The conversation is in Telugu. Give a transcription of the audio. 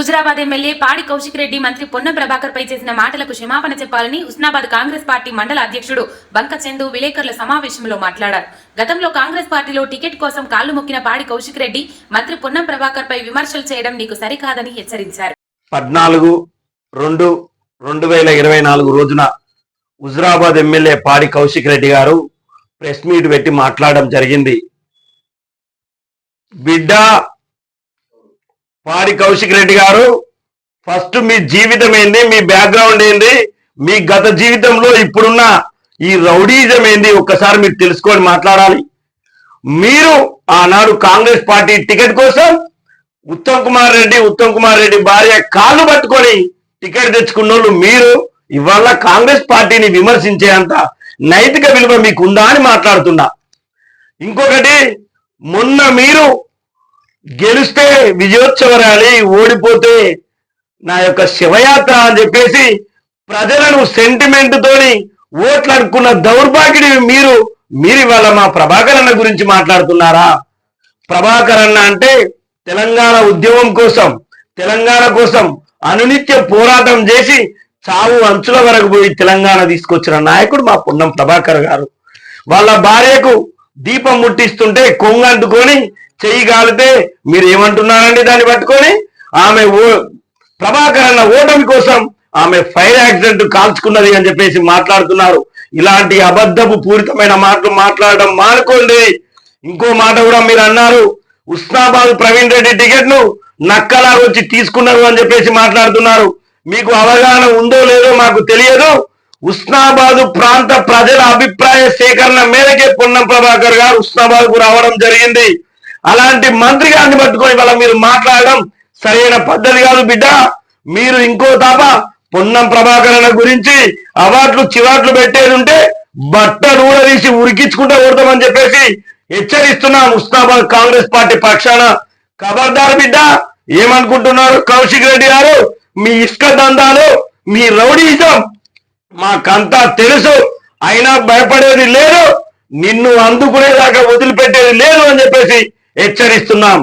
హుజురాబాద్ ఎమ్మెల్యే పాడి కౌశిక్ రెడ్డి మంత్రి పొన్నం ప్రభాకర్ పై చేసిన మాటలకు క్షమాపణ చెప్పాలని ఉస్నాబాద్ కాంగ్రెస్ పార్టీ మండల అధ్యక్షుడు బంక చందు విలేకరుల సమావేశంలో మాట్లాడారు. గతంలో కాంగ్రెస్ పార్టీలో టికెట్ కోసం కాళ్లు మొక్కిన పాడి కౌశిక్ రెడ్డి మంత్రి పొన్నం ప్రభాకర్ పై విమర్శలు చేయడం నీకు సరికాదని హెచ్చరించారు. 14/2/2024 రోజున హుజురాబాద్ ఎమ్మెల్యే పాడి కౌశిక్ రెడ్డి గారు ప్రెస్ మీట్ పెట్టి మాట్లాడడం జరిగింది. బిడ్డ పాడి కౌశిక్ రెడ్డి గారు, ఫస్ట్ మీ జీవితం ఏంది, మీ బ్యాక్గ్రౌండ్ ఏంది, మీ గత జీవితంలో ఇప్పుడున్న ఈ రౌడీజం ఏంది ఒక్కసారి మీరు తెలుసుకొని మాట్లాడాలి. మీరు ఆనాడు కాంగ్రెస్ పార్టీ టికెట్ కోసం ఉత్తమ్ కుమార్ రెడ్డి భార్య కాళ్ళు పట్టుకొని టికెట్ తెచ్చుకున్నోళ్ళు మీరు ఇవాళ కాంగ్రెస్ పార్టీని విమర్శించే అంత నైతిక విలువ మీకుందా అని మాట్లాడుతున్నా. ఇంకొకటి, మొన్న మీరు గెలిస్తే విజయోత్సవ ర్యాలీ, ఓడిపోతే నా యొక్క శివయాత్ర అని చెప్పేసి ప్రజలను సెంటిమెంట్ తోని ఓట్లు అనుకున్న దౌర్భాగ్యుడి మీరు ఇవాళ మా ప్రభాకర్ అన్న గురించి మాట్లాడుతున్నారా? ప్రభాకర్ అన్న అంటే తెలంగాణ ఉద్యమం కోసం, తెలంగాణ కోసం అనునిత్య పోరాటం చేసి చావు అంచుల వరకు పోయి తెలంగాణ తీసుకొచ్చిన నాయకుడు మా పొన్నం ప్రభాకర్ గారు. వాళ్ళ భార్యకు దీపం ముట్టిస్తుంటే కొంగంటుకొని చెయ్యి కాలితే మీరు ఏమంటున్నారండి? దాన్ని పట్టుకొని ఆమె ప్రభాకర్ అన్న ఓటమి కోసం ఆమె ఫైర్ యాక్సిడెంట్ కాల్చుకున్నది అని చెప్పేసి మాట్లాడుతున్నారు. ఇలాంటి అబద్ధపు పూరితమైన మాటలు మాట్లాడడం మానుకోండి. ఇంకో మాట కూడా మీరు అన్నారు, ఉస్నాబాద్ ప్రవీణ్ రెడ్డి టికెట్ ను నక్కలా వచ్చి తీసుకున్నారు అని చెప్పేసి మాట్లాడుతున్నారు. మీకు అవగాహన ఉందో లేదో మాకు తెలియదు. ఉస్నాబాద్ ప్రాంత ప్రజల అభిప్రాయ సేకరణ మేరకే పొన్నం ప్రభాకర్ గారు ఉస్నాబాద్ కు రావడం జరిగింది. అలాంటి మంత్రి గారిని పట్టుకొని వాళ్ళ మీరు మాట్లాడడం సరైన పద్ధతి కాదు. బిడ్డ, మీరు ఇంకో తాప పొన్నం ప్రభాకరణ గురించి అవాట్లు చివాట్లు పెట్టేది ఉంటే బట్టలు ఊడదీసి ఉరికించుకుంటూ కొడతామని చెప్పేసి హెచ్చరిస్తున్నాం. ఉస్నాబాద్ కాంగ్రెస్ పార్టీ పక్షాన ఖబర్దార్ బిడ్డ. ఏమనుకుంటున్నారు కౌశిక్ రెడ్డి గారు? మీ ఇసుక దందాలు, మీ రౌడీజం మాకంతా తెలుసు. అయినా భయపడేది లేదు, నిన్ను అందుకునేదాకా వదిలిపెట్టేది లేదు అని చెప్పేసి హెచ్చరిస్తున్నాం.